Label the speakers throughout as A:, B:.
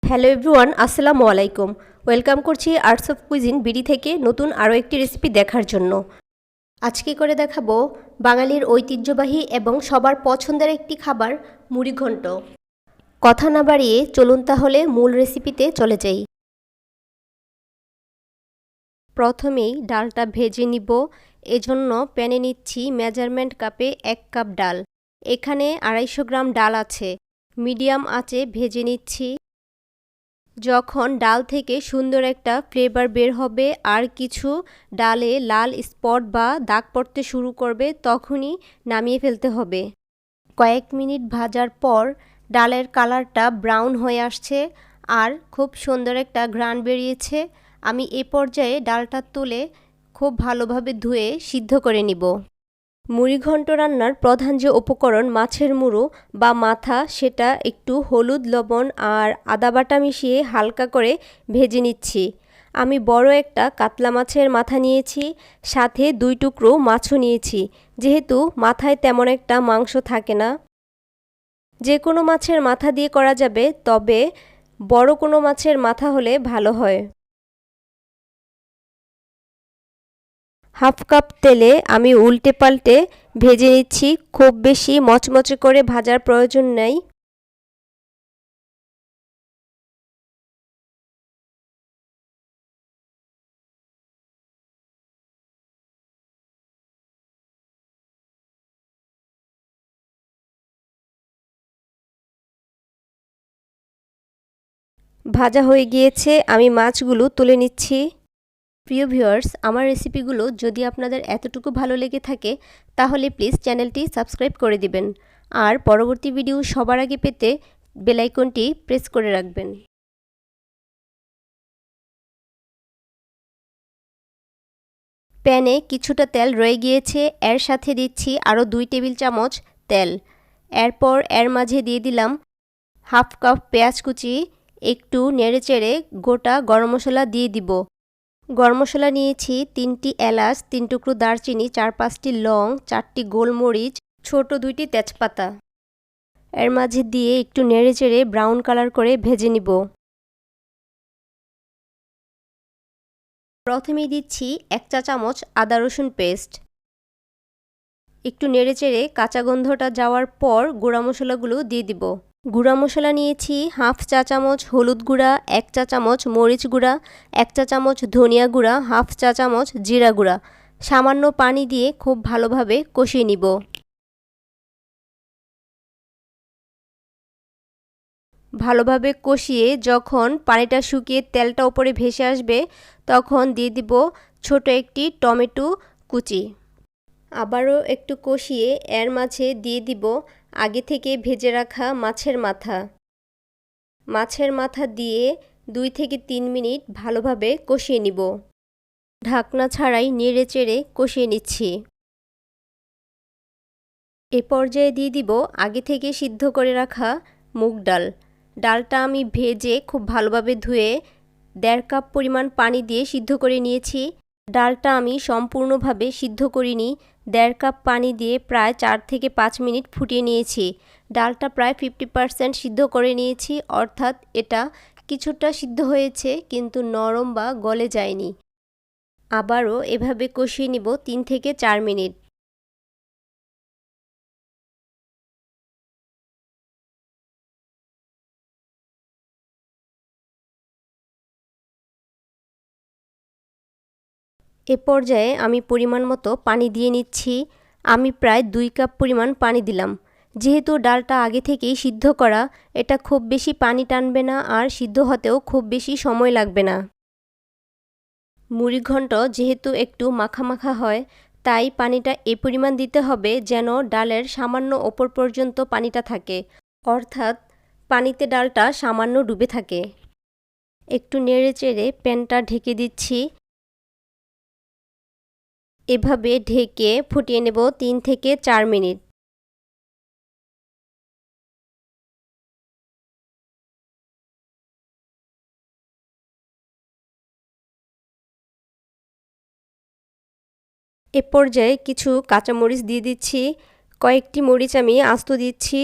A: Hello everyone, আসসালামু আলাইকুম। Welcome করছি আর্টস অফ কুইজিন বিডি থেকে নতুন আরও একটি রেসিপি দেখার জন্য। আজকে করে দেখাবো বাঙালির ঐতিহ্যবাহী এবং সবার পছন্দের একটি খাবার মুড়ি ঘন্ট। কথা না বাড়িয়ে চলুন তাহলে মূল রেসিপিতে চলে যাই। প্রথমেই ডালটা ভেজে নিব। এজন্য প্যানে নিচ্ছি মেজারমেন্ট কাপে 1 কাপ ডাল। এখানে 250 গ্রাম ডাল আছে। মিডিয়াম আঁচে ভেজে নিচ্ছি। যখন ডাল থেকে সুন্দর একটা ফ্লেভার বের হবে আর কিছু ডালে লাল স্পট বা দাগ পড়তে শুরু করবে, তখনই নামিয়ে ফেলতে হবে। কয়েক মিনিট ভাজার পর ডালের কালারটা ব্রাউন হয়ে আসছে আর খুব সুন্দর একটা ঘ্রাণ বেরিয়েছে। আমি এ পর্যায়ে ডালটা তুলে খুব ভালোভাবে ধুয়ে সিদ্ধ করে নিব। মুড়ি ঘন্ট রান্নার প্রধান যে উপকরণ মাছের মুড়ো বা মাথা, সেটা একটু হলুদ, লবণ আর আদা বাটা মিশিয়ে হালকা করে ভেজে নিচ্ছি। আমি বড় একটা কাতলা মাছের মাথা নিয়েছি, সাথে 2 টুকরো মাছও নিয়েছি। যেহেতু মাথায় তেমন একটা মাংস থাকে না, যে কোনো মাছের মাথা দিয়ে করা যাবে, তবে বড় কোনো মাছের মাথা হলে ভালো হয়। হাফ কাপ তেলে আমি উল্টে পাল্টে ভেজে নিচ্ছি। খুব বেশি মচমচে করে ভাজার প্রয়োজন নেই। ভাজা হয়ে গিয়েছে, আমি মাছগুলো তুলে নিচ্ছি। প্রিয় ভিউয়ার্স, আমার রেসিপিগুলো যদি আপনাদের এতটুকু ভালো লেগে থাকে তাহলে প্লিজ চ্যানেলটি সাবস্ক্রাইব করে দিবেন আর পরবর্তী ভিডিও সবার আগে পেতে বেল আইকনটি প্রেস করে রাখবেন। প্যানে কিছুটা তেল রয়ে গিয়েছে, এর সাথে দিচ্ছি আরও 2 টেবিল চামচ তেল। এরপর এর মাঝে দিয়ে দিলাম হাফ কাপ পেঁয়াজ কুচি। একটু নেড়েচেড়ে গোটা গরম মশলা দিয়ে দিব। গরম মশলা নিয়েছি 3টি এলাচ, 3 টুকরো দারচিনি, 4-5টি লং, 4টি গোলমরিচ, ছোট 2টি তেজপাতা। এর মাঝে দিয়ে একটু নেড়েচেড়ে ব্রাউন কালার করে ভেজে নিব। প্রথমেই দিচ্ছি 1 চা চামচ আদা রসুন পেস্ট। একটু নেড়েচেড়ে কাঁচা গন্ধটা যাওয়ার পর গুঁড়া মশলাগুলো দিয়ে দিব। গুঁড়া মশলা নিয়েছি হাফ চা চামচ হলুদ গুঁড়া, 1 চা চামচ মরিচ গুঁড়া, 1 চা চামচ ধনিয়া গুঁড়া, হাফ চা চামচ জিরা গুঁড়া। সামান্য পানি দিয়ে খুব ভালোভাবে কষিয়ে নিব। ভালোভাবে কষিয়ে যখন পানিটা শুকিয়ে তেলটা উপরে ভেসে আসবে, তখন দিয়ে দিব ছোট একটি টমেটো কুচি। আবারও একটু কষিয়ে এর মাঝে দিয়ে দিব আগে থেকে ভেজে রাখা মাছের মাথা। মাছের মাথা দিয়ে 2 থেকে 3 মিনিট ভালোভাবে কষিয়ে নিব। ঢাকনা ছাড়াই নেড়েচেড়ে কষিয়ে নিচ্ছি। এ পর্যায়ে দিয়ে দিব আগে থেকে সিদ্ধ করে রাখা মুগ ডাল। ডালটা আমি ভেজে খুব ভালোভাবে ধুয়ে 1.5 কাপ পরিমাণ পানি দিয়ে সিদ্ধ করে নিয়েছি। ডালটা আমি সম্পূর্ণভাবে সিদ্ধ করিনি, 1.5 কাপ পানি দিয়ে প্রায় 4 থেকে 5 মিনিট ফুটিয়ে নিয়েছি। ডালটা প্রায় 50% সিদ্ধ করে নিয়েছি, অর্থাৎ এটা কিছুটা সিদ্ধ হয়েছে কিন্তু নরম বা গলে যায়নি। আবারও এভাবে কষিয়ে নিব 3 থেকে 4 মিনিট। এ পর্যায়ে আমি পরিমাণ মতো পানি দিয়ে নিচ্ছি। আমি প্রায় 2 কাপ পরিমাণ পানি দিলাম। যেহেতু ডালটা আগে থেকেই সিদ্ধ করা, এটা খুব বেশি পানি টানবে না আর সিদ্ধ হতেও খুব বেশি সময় লাগবে না। মুড়ি ঘন্ট যেহেতু একটু মাখা মাখা হয়, তাই পানিটা এ পরিমাণ দিতে হবে যেন ডালের সামান্য ওপর পর্যন্ত পানিটা থাকে, অর্থাৎ পানিতে ডালটা সামান্য ডুবে থাকে। একটু নেড়েচেড়ে প্যানটা ঢেকে দিচ্ছি। এভাবে ঢেকে ফুটিয়ে নেব 3 থেকে 4 মিনিট। এ পর্যায়ে কিছু কাঁচামরিচ দিয়ে দিচ্ছি। কয়েকটি মরিচ আমি আস্ত দিচ্ছি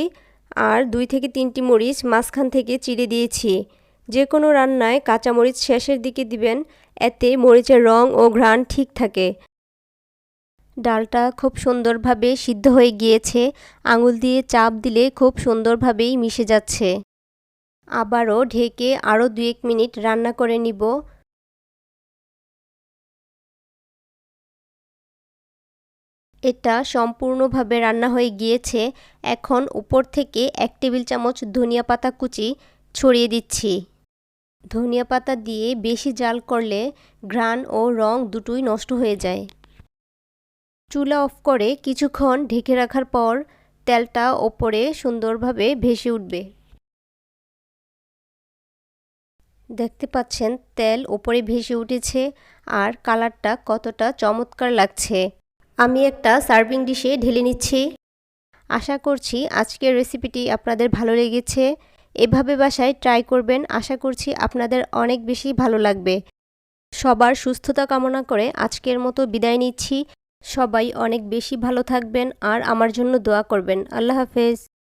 A: আর 2 থেকে 3টি মরিচ মাঝখান থেকে চিড়ে দিয়েছি। যে কোনো রান্নায় কাঁচামরিচ শেষের দিকে দিবেন, এতে মরিচের রং ও ঘ্রাণ ঠিক থাকে। ডালটা খুব সুন্দরভাবে সিদ্ধ হয়ে গিয়েছে, আঙুল দিয়ে চাপ দিলে খুব সুন্দরভাবেই মিশে যাচ্ছে। আবারও ঢেকে আরও 2-1 মিনিট রান্না করে নিব। এটা সম্পূর্ণভাবে রান্না হয়ে গিয়েছে। এখন উপর থেকে 1 টেবিল চামচ ধনিয়া পাতা কুচি ছড়িয়ে দিচ্ছি। ধনিয়া পাতা দিয়ে বেশি জাল করলে ঘ্রাণ ও রং দুটোই নষ্ট হয়ে যায়। চুলা অফ করে কিছুক্ষণ ঢেকে রাখার পর তেলটা ওপরে সুন্দরভাবে ভেসে উঠবে। দেখতে পাচ্ছেন তেল ওপরে ভেসে উঠেছে আর কালারটা কতটা চমৎকার লাগছে। আমি একটা সার্ভিং ডিশে ঢেলে নিচ্ছি। আশা করছি আজকের রেসিপিটি আপনাদের ভালো লেগেছে। এভাবে বাসায় ট্রাই করবেন, আশা করছি আপনাদের অনেক বেশি ভালো লাগবে। সবার সুস্থতা কামনা করে আজকের মতো বিদায় নিচ্ছি। সবাই অনেক বেশি ভালো থাকবেন আর আমার জন্য দোয়া করবেন। আল্লাহ হাফেজ।